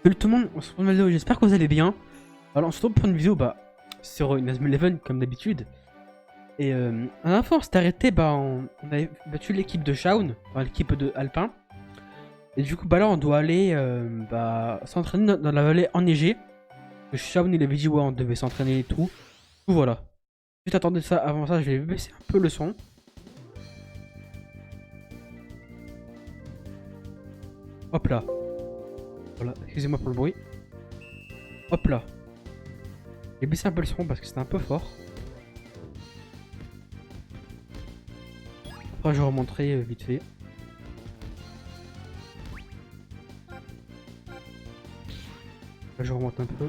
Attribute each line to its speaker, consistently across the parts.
Speaker 1: Salut tout le monde, on se retrouve dans une vidéo, j'espère que vous allez bien. Alors on se retrouve pour une vidéo sur Inazuma Eleven comme d'habitude. Et la dernière fois on s'est arrêté, on avait battu l'équipe de Shaun, enfin l'équipe de Alpin. Et du coup là on doit aller s'entraîner dans la vallée enneigée. Shaun il avait dit ouais on devait s'entraîner et tout. Du coup voilà. Juste attendez ça, avant ça je vais baisser un peu le son. Hop là. Voilà, excusez-moi pour le bruit. Hop là. J'ai baissé un peu le son parce que c'était un peu fort. Après je vais remontrer vite fait. Là je remonte un peu.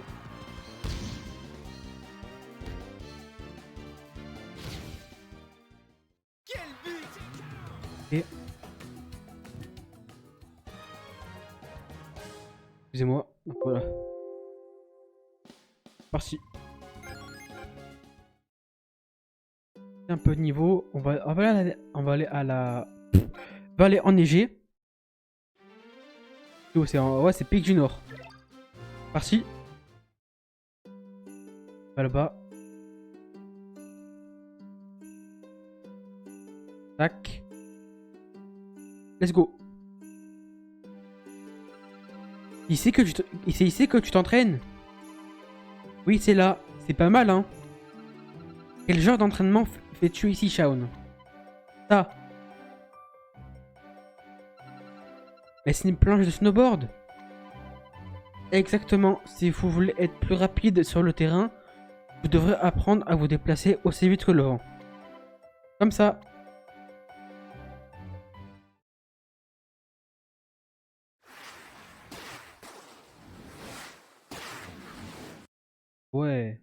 Speaker 1: Et... excusez-moi. Donc voilà. Parti. Un peu de niveau. On va aller à la vallée enneigée. Oh, ouais, c'est Pic du Nord. Parti. Va là-bas. Tac. Let's go. C'est ici que tu t'entraînes? Oui, c'est là. C'est pas mal, hein. Quel genre d'entraînement fais-tu ici, Shaun? Ça. Mais c'est une planche de snowboard. Exactement. Si vous voulez être plus rapide sur le terrain, vous devrez apprendre à vous déplacer aussi vite que le vent. Comme ça. Ouais.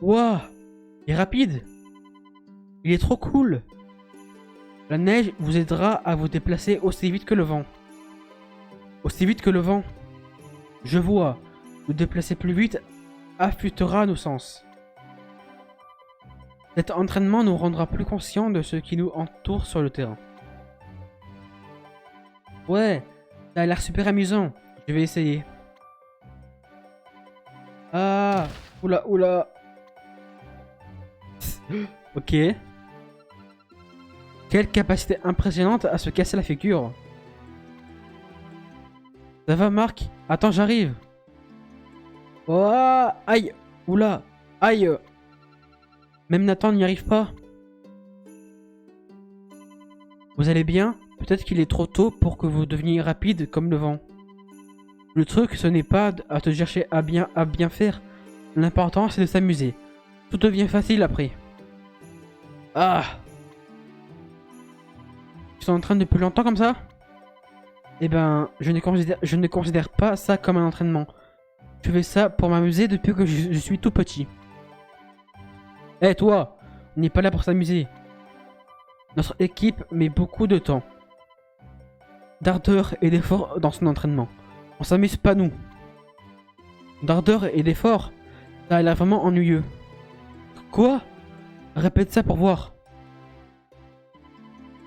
Speaker 1: Wouah! Il est rapide! Il est trop cool! La neige vous aidera à vous déplacer aussi vite que le vent. Aussi vite que le vent. Je vois. Vous déplacer plus vite affûtera nos sens. Cet entraînement nous rendra plus conscients de ce qui nous entoure sur le terrain. Ouais, ça a l'air super amusant. Je vais essayer. Ah! Oula, oula! Ok. Quelle capacité impressionnante à se casser la figure. Ça va, Marc? Attends, j'arrive. Oh, aïe. Oula. Aïe. Même Nathan n'y arrive pas. Vous allez bien? Peut-être qu'il est trop tôt pour que vous deveniez rapide comme le vent. Le truc, ce n'est pas à te chercher à bien faire. L'important, c'est de s'amuser. Tout devient facile après. Ah! Tu t'entraînes depuis longtemps comme ça? Eh ben, je ne considère pas ça comme un entraînement. Je fais ça pour m'amuser depuis que je suis tout petit. Eh toi, on n'est pas là pour s'amuser. Notre équipe met beaucoup de temps, d'ardeur et d'effort dans son entraînement. On s'amuse pas nous. D'ardeur et d'effort, ça a l'air vraiment ennuyeux. Quoi? Répète ça pour voir.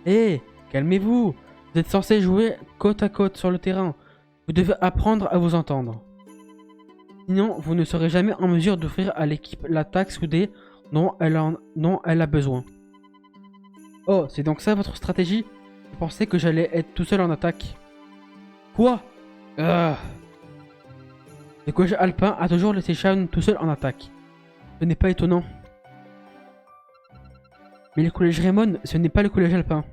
Speaker 1: Eh, calmez-vous. Vous êtes censé jouer côte à côte sur le terrain. Vous devez apprendre à vous entendre. Sinon, vous ne serez jamais en mesure d'offrir à l'équipe l'attaque soudée dont elle a besoin. Oh, c'est donc ça votre stratégie? Je pensais que j'allais être tout seul en attaque. Quoi? Le coach Alpin a toujours laissé Shaun tout seul en attaque. Ce n'est pas étonnant. Mais le collège Raymond, ce n'est pas le collège Alpin.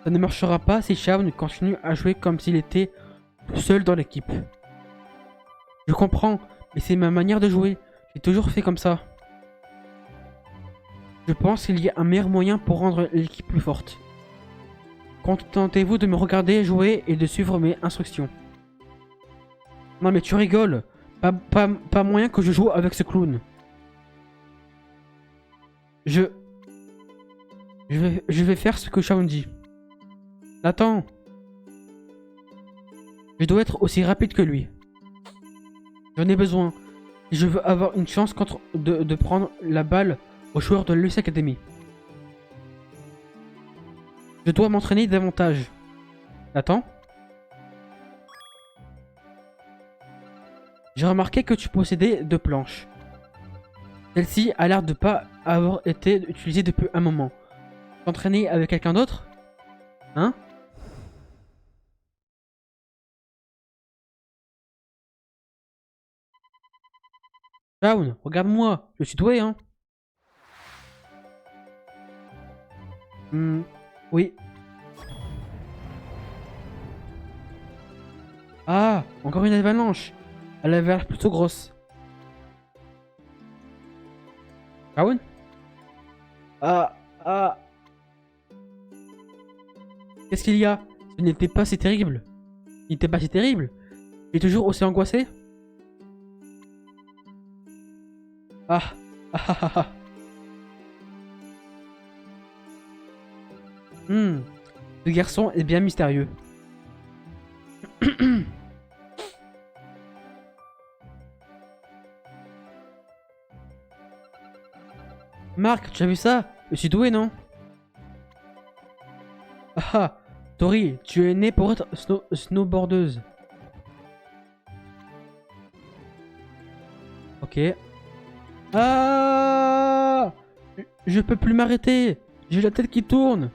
Speaker 1: Ça ne marchera pas si Shaun continue à jouer comme s'il était tout seul dans l'équipe. Je comprends, mais c'est ma manière de jouer. J'ai toujours fait comme ça. Je pense qu'il y a un meilleur moyen pour rendre l'équipe plus forte. Contentez-vous de me regarder jouer et de suivre mes instructions. Non mais tu rigoles. Pas moyen que je joue avec ce clown. Je vais faire ce que Shaun dit. Attends. Je dois être aussi rapide que lui. J'en ai besoin. Je veux avoir une chance de prendre la balle aux joueurs de l'US Academy. Je dois m'entraîner davantage. Attends. J'ai remarqué que tu possédais 2 planches. Celle-ci a l'air de pas avoir été utilisée depuis un moment. T'entraîner avec quelqu'un d'autre? Hein? Shaun, regarde-moi, je suis doué, hein? Oui. Ah, encore une avalanche. Elle avait l'air plutôt grosse. Shaun? Ah, ah. Qu'est-ce qu'il y a? Ce n'était pas si terrible. Il n'était pas si terrible. Tu es toujours aussi angoissé? Ah, ah, ah, ah, ah. Ce garçon est bien mystérieux. Marc, tu as vu ça? Je suis doué, non? Ah ah, Tori, tu es née pour être snowboardeuse. Ok. Ah! Je peux plus m'arrêter. J'ai la tête qui tourne.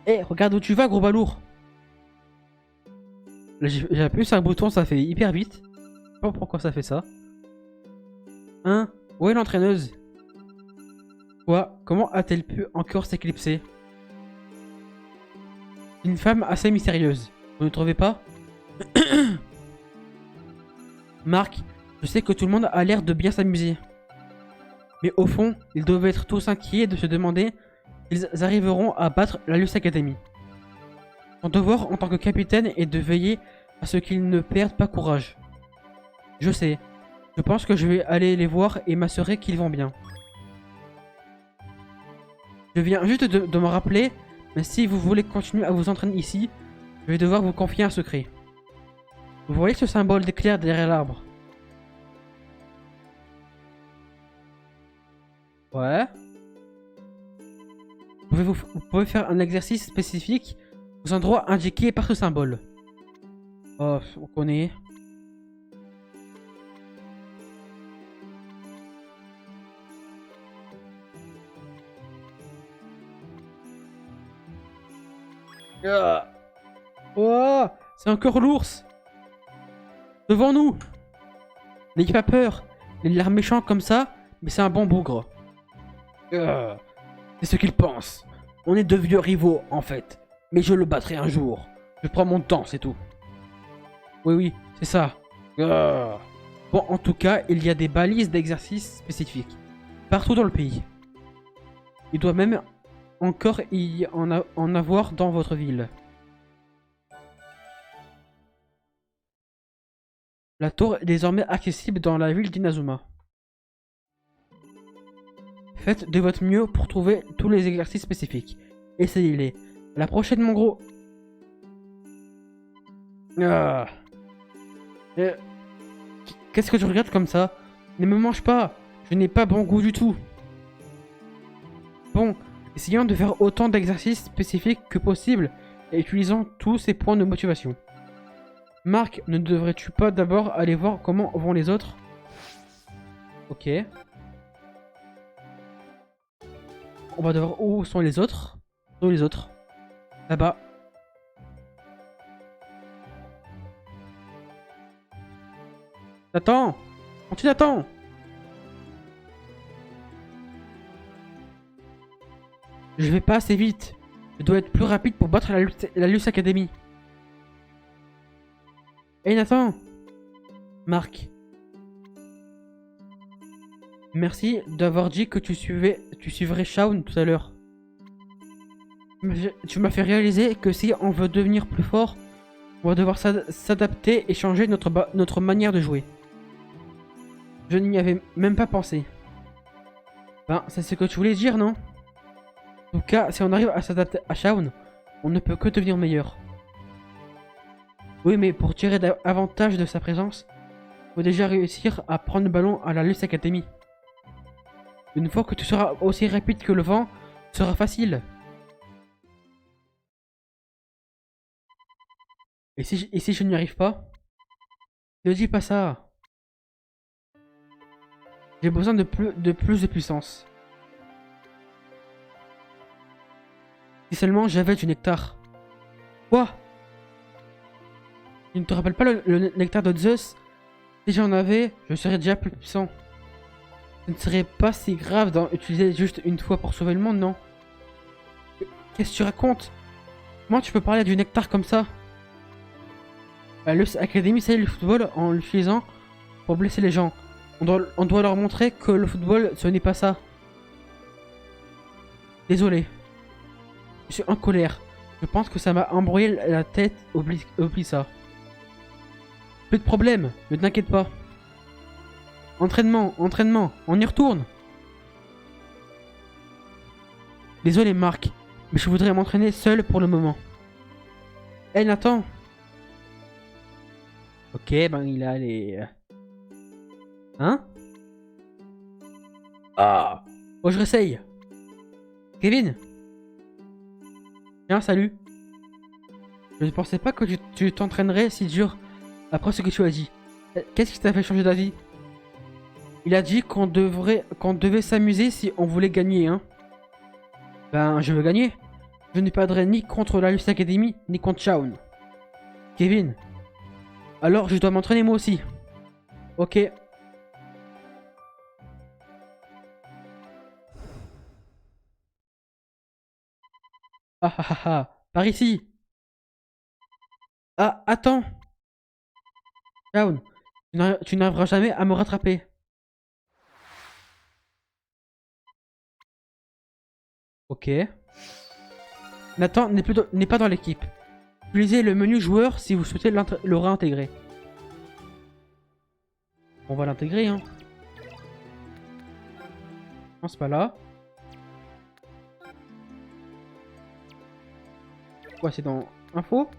Speaker 1: Eh, regarde où tu vas, gros balourd. Là, j'ai appuyé sur un bouton, ça fait hyper vite. Je sais pas pourquoi ça fait ça. Hein? Où est l'entraîneuse? Quoi? Comment a-t-elle pu encore s'éclipser? Une femme assez mystérieuse. Vous ne trouvez pas? Marc, je sais que tout le monde a l'air de bien s'amuser. Mais au fond, ils doivent être tous inquiets de se demander s'ils arriveront à battre la Luce Academy. Mon devoir en tant que capitaine est de veiller à ce qu'ils ne perdent pas courage. Je sais. Je pense que je vais aller les voir et m'assurer qu'ils vont bien. Je viens juste de me rappeler, mais si vous voulez continuer à vous entraîner ici, je vais devoir vous confier un secret. Vous voyez ce symbole d'éclair derrière l'arbre? Ouais. Vous pouvez faire un exercice spécifique aux endroits indiqués par ce symbole. Oh, on connaît. Ah. Oh, c'est encore l'ours. Devant nous. N'ayez pas peur. Il a l'air méchant comme ça, mais c'est un bon bougre. C'est ce qu'il pense. On est deux vieux rivaux, en fait. Mais je le battrai un jour. Je prends mon temps, c'est tout. Oui, c'est ça. Bon, en tout cas, il y a des balises d'exercices spécifiques. Partout dans le pays. Il doit même encore y en avoir dans votre ville. La tour est désormais accessible dans la ville d'Inazuma. Faites de votre mieux pour trouver tous les exercices spécifiques. Essayez-les. À la prochaine, mon gros. Qu'est-ce que tu regardes comme ça? Ne me mange pas. Je n'ai pas bon goût du tout. Bon, essayons de faire autant d'exercices spécifiques que possible et utilisons tous ces points de motivation. Marc, ne devrais-tu pas d'abord aller voir comment vont les autres? Ok. On va devoir... Où sont les autres? Où sont les autres? Là-bas. Attends! Continue, attends! Je vais pas assez vite. Je dois être plus rapide pour battre la Luce Academy. Hey Nathan! Marc. Merci d'avoir dit que tu suivrais Shaun tout à l'heure. Tu m'as fait réaliser que si on veut devenir plus fort, on va devoir s'adapter et changer notre manière de jouer. Je n'y avais même pas pensé. Ben, c'est ce que tu voulais dire, non? En tout cas, si on arrive à s'adapter à Shaun, on ne peut que devenir meilleur. Oui, mais pour tirer avantage de sa présence, il faut déjà réussir à prendre le ballon à la Luce Academy. Une fois que tu seras aussi rapide que le vent, ce sera facile. Et si je n'y arrive pas? Ne dis pas ça. J'ai besoin de plus de puissance. Si seulement j'avais du nectar. Quoi? Tu ne te rappelles pas le nectar de Zeus? Si j'en avais, je serais déjà plus puissant. Ce ne serait pas si grave d'en utiliser juste une fois pour sauver le monde, non? Qu'est-ce que tu racontes? Comment tu peux parler du nectar comme ça? La Luce Academy sait le football en l'utilisant pour blesser les gens. On doit leur montrer que le football, ce n'est pas ça. Désolé. Je suis en colère. Je pense que ça m'a embrouillé la tête. Oublie ça. Plus de problème, ne t'inquiète pas. Entraînement, entraînement, on y retourne. Désolé Marc, mais je voudrais m'entraîner seul pour le moment. Eh Nathan. Ok, ben il a les... Hein? Ah. Oh, je réessaye. Kevin. Tiens, salut. Je ne pensais pas que tu t'entraînerais si dur après ce que tu as dit. Qu'est-ce qui t'a fait changer d'avis? Il a dit qu'on devait s'amuser si on voulait gagner, hein. Ben, je veux gagner. Je ne perdrai ni contre la Luce Academy, ni contre Shaun. Kevin. Alors, je dois m'entraîner moi aussi. Ok. Ah ah ah ah. Par ici. Ah, attends. Shaun, tu n'arriveras jamais à me rattraper. Ok. Nathan n'est pas dans l'équipe. Utilisez le menu joueur si vous souhaitez le réintégrer. On va l'intégrer, hein. Non, c'est pas là. Quoi, c'est dans info?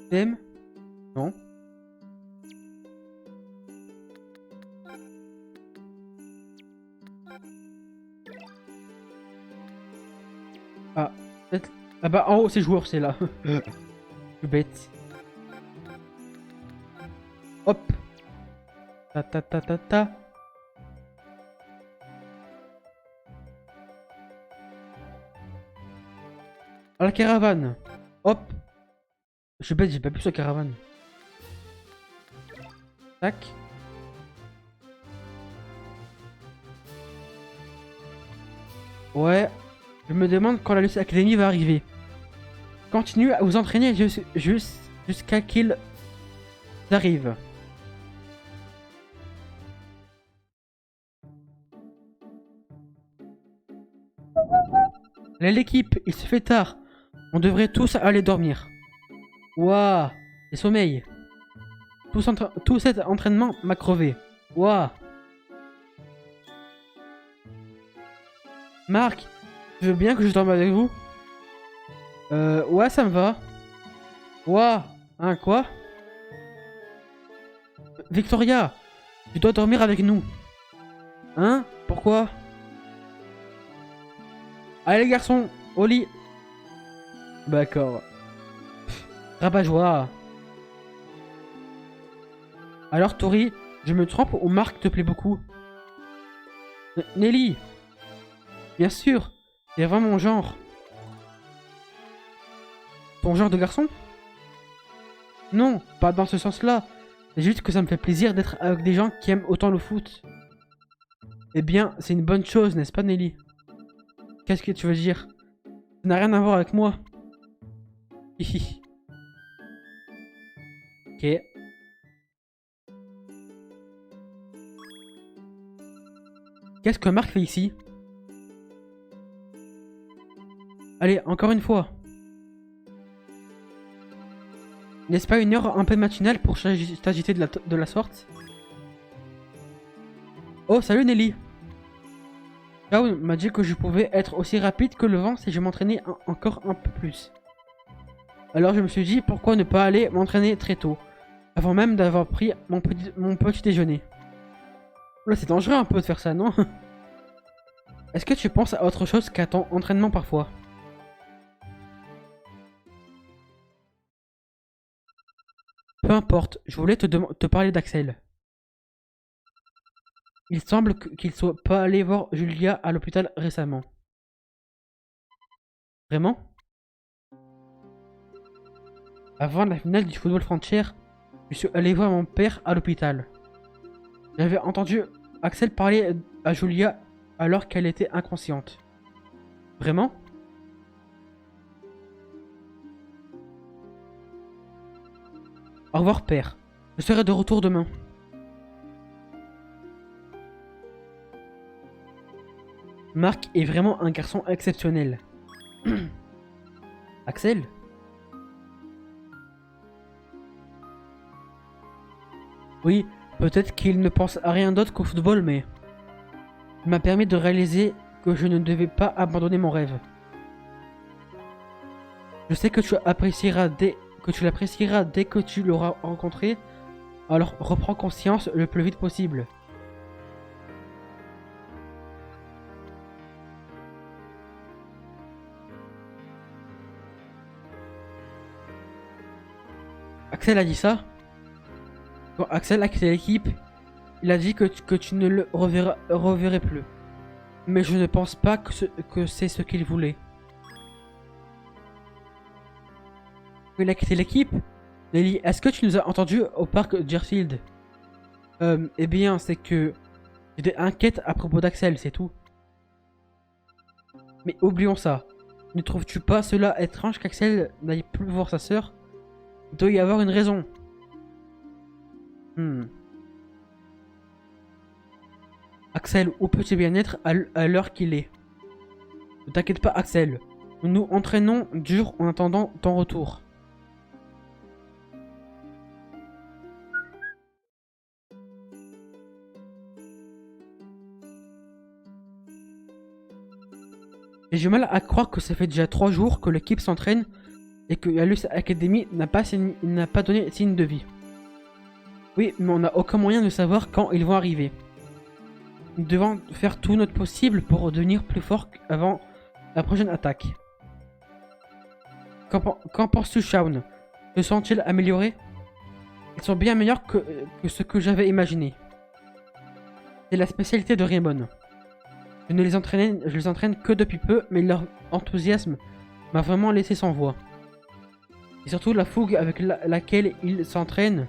Speaker 1: Thème? Non. Ah, ah bah en haut c'est joueur, c'est là. Je suis bête. Hop. Ta ta ta ta ta. À la caravane. Hop. Je suis bête, j'ai pas pu sur la caravane. Tac. Ouais. Je me demande quand la Luce Academy va arriver. Continuez à vous entraîner jusqu'à qu'il arrive. Allez l'équipe, il se fait tard. On devrait tous aller dormir. Waouh, les sommeils. Tout cet entraînement m'a crevé. Waouh. Marc, tu veux bien que je dorme avec vous? Ouais, ça me va. Waouh. Hein, quoi? Victoria, tu dois dormir avec nous. Hein? Pourquoi? Allez les garçons, au lit. D'accord. Rabat-joie. Alors Tori, je me trompe ou Marc te plaît beaucoup? Nelly. Bien sûr, c'est vraiment mon genre. Ton genre de garçon? Non, pas dans ce sens-là. C'est juste que ça me fait plaisir d'être avec des gens qui aiment autant le foot. Eh bien, c'est une bonne chose, n'est-ce pas Nelly? Qu'est-ce que tu veux dire? Ça n'a rien à voir avec moi. Hihi. Ok. Qu'est-ce que Marc fait ici? Allez, encore une fois. N'est-ce pas une heure un peu matinale pour t'agiter de la sorte? Oh, salut Nelly. Shaun m'a dit que je pouvais être aussi rapide que le vent si je m'entraînais encore un peu plus. Alors je me suis dit pourquoi ne pas aller m'entraîner très tôt, avant même d'avoir pris mon petit déjeuner. Là c'est dangereux un peu de faire ça, non? Est-ce que tu penses à autre chose qu'à ton entraînement parfois? Peu importe, je voulais te parler d'Axel. Il semble qu'il soit pas allé voir Julia à l'hôpital récemment. Vraiment? Avant la finale du football frontière, je suis allé voir mon père à l'hôpital. J'avais entendu Axel parler à Julia alors qu'elle était inconsciente. Vraiment? Au revoir père. Je serai de retour demain. Marc est vraiment un garçon exceptionnel. Axel? Oui, peut-être qu'il ne pense à rien d'autre qu'au football, mais... il m'a permis de réaliser que je ne devais pas abandonner mon rêve. Je sais que tu l'apprécieras dès que tu l'auras rencontré, alors reprends conscience le plus vite possible. Axel a dit ça? Quand Axel a quitté l'équipe, il a dit que tu ne le reverrais plus. Mais je ne pense pas que c'est ce qu'il voulait. Il a quitté l'équipe? Nelly, est-ce que tu nous as entendus au parc Deerfield? Eh bien, c'est que j'étais inquiète à propos d'Axel, c'est tout. Mais oublions ça. Ne trouves-tu pas cela étrange qu'Axel n'aille plus voir sa sœur? Il doit y avoir une raison. Axel, où peut-il bien être à l'heure qu'il est? Ne t'inquiète pas, Axel. Nous nous entraînons dur en attendant ton retour. J'ai du mal à croire que ça fait déjà 3 jours que l'équipe s'entraîne et que Yalus Academy n'a pas donné signe de vie. Oui, mais on n'a aucun moyen de savoir quand ils vont arriver. Nous devons faire tout notre possible pour devenir plus fort avant la prochaine attaque. Qu'en penses-tu, Shaun? Se sont-ils améliorés? Ils sont bien meilleurs que ce que j'avais imaginé. C'est la spécialité de Raymond. Je les entraîne que depuis peu, mais leur enthousiasme m'a vraiment laissé sans voix. Et surtout la fougue avec laquelle ils s'entraînent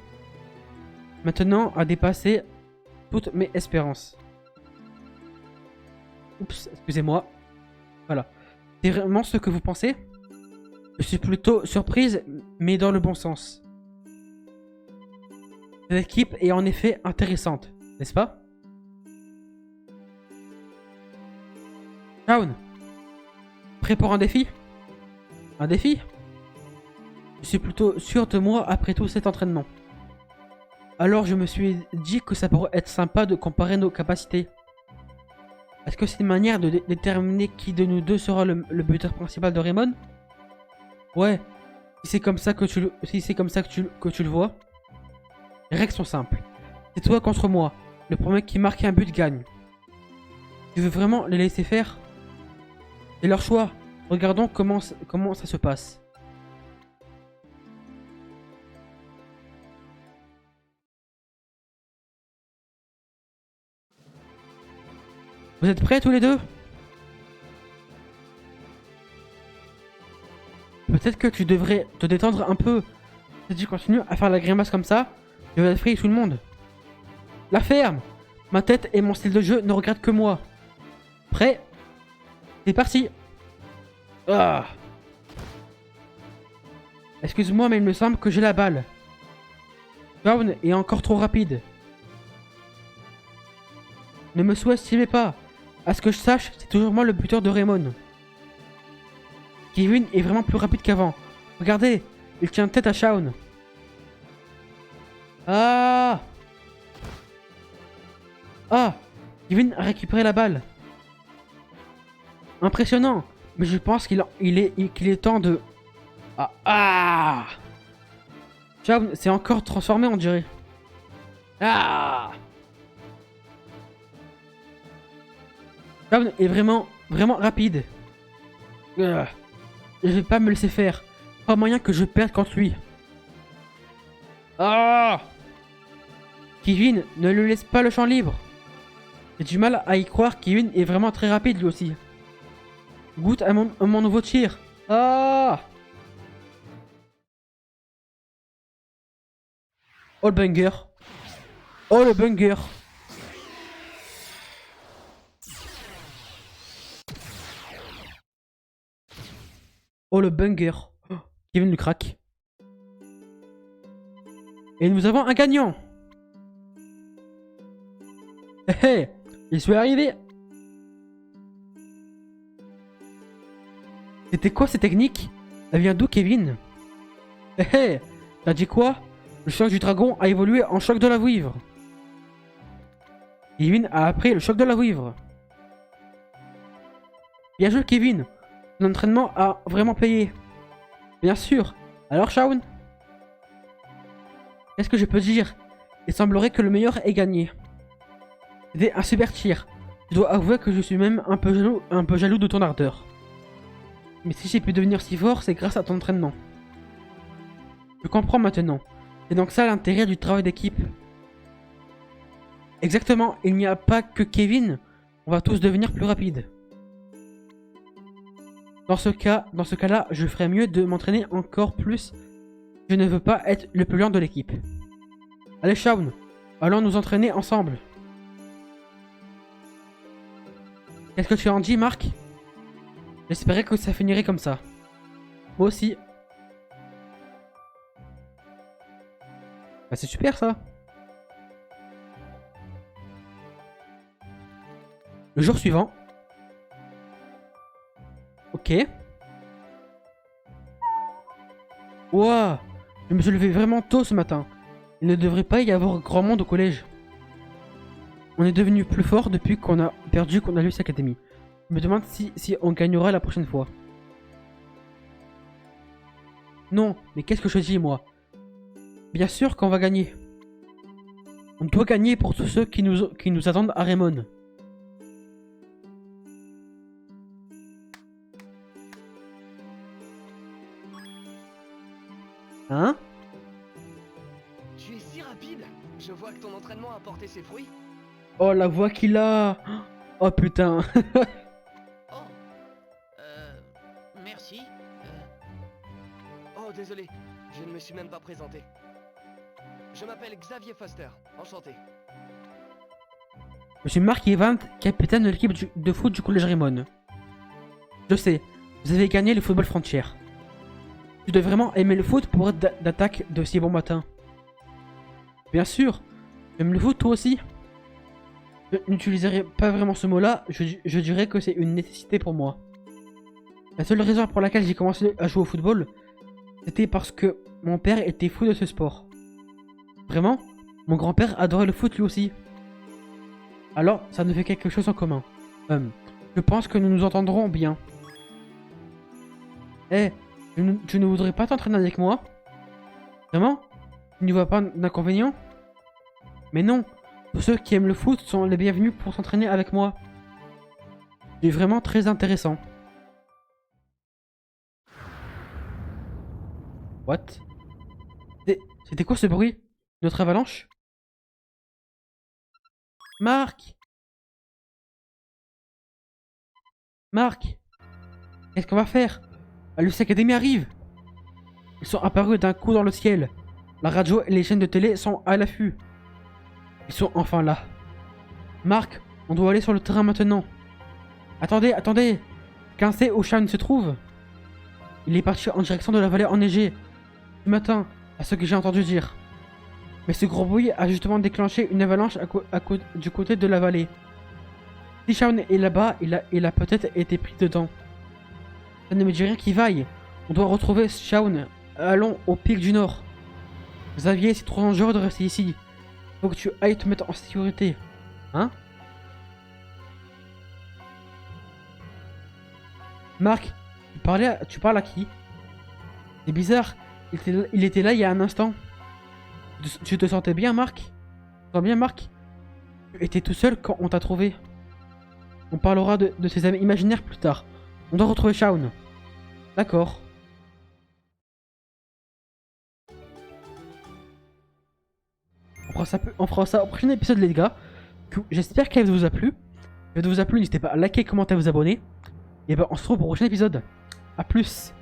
Speaker 1: maintenant a dépassé toutes mes espérances. Oups, excusez-moi. Voilà. C'est vraiment ce que vous pensez? Je suis plutôt surprise, mais dans le bon sens. Cette équipe est en effet intéressante, n'est-ce pas? Shaun, prêt pour un défi? Un défi? Je suis plutôt sûr de moi après tout cet entraînement. Alors je me suis dit que ça pourrait être sympa de comparer nos capacités. Est-ce que c'est une manière de déterminer qui de nous deux sera le buteur principal de Raymond? Ouais, si c'est comme ça que tu le vois. Les règles sont simples. C'est toi contre moi. Le premier qui marque un but gagne. Tu veux vraiment les laisser faire? C'est leur choix. Regardons comment ça se passe. Vous êtes prêts tous les deux? Peut-être que tu devrais te détendre un peu. Si tu continues à faire la grimace comme ça, je vais effrayer tout le monde. La ferme! Ma tête et mon style de jeu ne regardent que moi. Prêt? C'est parti! Ah! Excuse-moi, mais il me semble que j'ai la balle. Shaun est encore trop rapide. Ne me sous-estimez pas. À ce que je sache, c'est toujours moi le buteur de Raymond. Kevin est vraiment plus rapide qu'avant. Regardez, il tient tête à Shaun. Ah! Ah! Kevin a récupéré la balle. Impressionnant. Mais je pense qu'il est temps de... Ah! Ah! Shaun s'est encore transformé, on dirait. Ah! Shaun est vraiment rapide. Je vais pas me laisser faire. Pas moyen que je perde contre lui. Ah! Kevin, ne lui laisse pas le champ libre. J'ai du mal à y croire, Kevin est vraiment très rapide lui aussi. Goûte à mon nouveau tir. Ah! Oh le banger. Oh le banger. Oh le banger. Oh, Kevin le crack. Et nous avons un gagnant. Hé hé, il suis arrivé. C'était quoi cette technique? Elle vient d'où, Kevin? Hé hé, t'as dit quoi? Le choc du dragon a évolué en choc de la vouivre. Kevin a appris le choc de la vouivre. Bien joué, Kevin. L'entraînement a vraiment payé. Bien sûr. Alors, Shaun? Qu'est-ce que je peux dire? Il semblerait que le meilleur ait gagné. C'était un super tir. Je dois avouer que je suis même un peu jaloux de ton ardeur. Mais si j'ai pu devenir si fort, c'est grâce à ton entraînement. Je comprends maintenant. C'est donc ça l'intérêt du travail d'équipe. Exactement, il n'y a pas que Kevin. On va tous devenir plus rapides. Dans ce cas-là, je ferais mieux de m'entraîner encore plus. Je ne veux pas être le plus lent de l'équipe. Allez, Shaun, allons nous entraîner ensemble. Qu'est-ce que tu en dis, Marc? J'espérais que ça finirait comme ça. Moi aussi. Bah, c'est super ça. Le jour suivant. Ok. Ouah, je me suis levé vraiment tôt ce matin. Il ne devrait pas y avoir grand monde au collège. On est devenu plus fort depuis qu'on a perdu contre la Luce Academy. Je me demande si on gagnera la prochaine fois. Non, mais qu'est-ce que je dis moi? Bien sûr qu'on va gagner. On doit gagner pour tous ceux qui nous attendent à Raymond. Hein?
Speaker 2: Tu es si rapide. Je vois que ton entraînement a porté ses fruits.
Speaker 1: Oh la voix qu'il a. Oh putain.
Speaker 2: Oh. Merci. Oh, désolé. Je ne me suis même pas présenté. Je m'appelle Xavier Foster. Enchanté.
Speaker 1: Je suis Mark Evans, capitaine de l'équipe de foot du collège Raymond. Je sais, vous avez gagné le football frontière. Tu dois vraiment aimer le foot pour être d'attaque de si bon matin. Bien sûr, j'aime le foot toi aussi. Je n'utiliserai pas vraiment ce mot-là, je dirais que c'est une nécessité pour moi. La seule raison pour laquelle j'ai commencé à jouer au football, c'était parce que mon père était fou de ce sport. Vraiment, mon grand-père adorait le foot lui aussi. Alors, ça nous fait quelque chose en commun. Je pense que nous nous entendrons bien. Eh, tu ne voudrais pas t'entraîner avec moi? Vraiment? Tu n'y vois pas d'inconvénient? Mais non, tous ceux qui aiment le foot sont les bienvenus pour s'entraîner avec moi. C'est vraiment très intéressant. What? C'était quoi ce bruit? Notre avalanche? Marc! Marc! Qu'est-ce qu'on va faire? La Luce Academy arrive! Ils sont apparus d'un coup dans le ciel. La radio et les chaînes de télé sont à l'affût. Ils sont enfin là. Marc, on doit aller sur le terrain maintenant. Attendez, attendez! Qu'un sait où Shaun se trouve? Il est parti en direction de la vallée enneigée. Ce matin, à ce que j'ai entendu dire. Mais ce gros bruit a justement déclenché une avalanche du côté de la vallée. Si Shaun est là-bas, il a peut-être été pris dedans. Ça ne me dit rien qui vaille. On doit retrouver Shaun. Allons au pic du nord. Xavier, c'est trop dangereux de rester ici. Faut que tu ailles te mettre en sécurité. Hein? Marc, tu parles à qui? C'est bizarre. Il était là il y a un instant. Tu te sentais bien, Marc? Tu te sens bien, Marc? Tu étais tout seul quand on t'a trouvé. On parlera de ses amis imaginaires plus tard. On doit retrouver Shaun. D'accord. on fera ça au prochain épisode, les gars. J'espère qu'elle vous a plu. Si elle vous a plu, n'hésitez pas à liker, commenter, vous abonner. Et ben, on se retrouve au prochain épisode. A plus.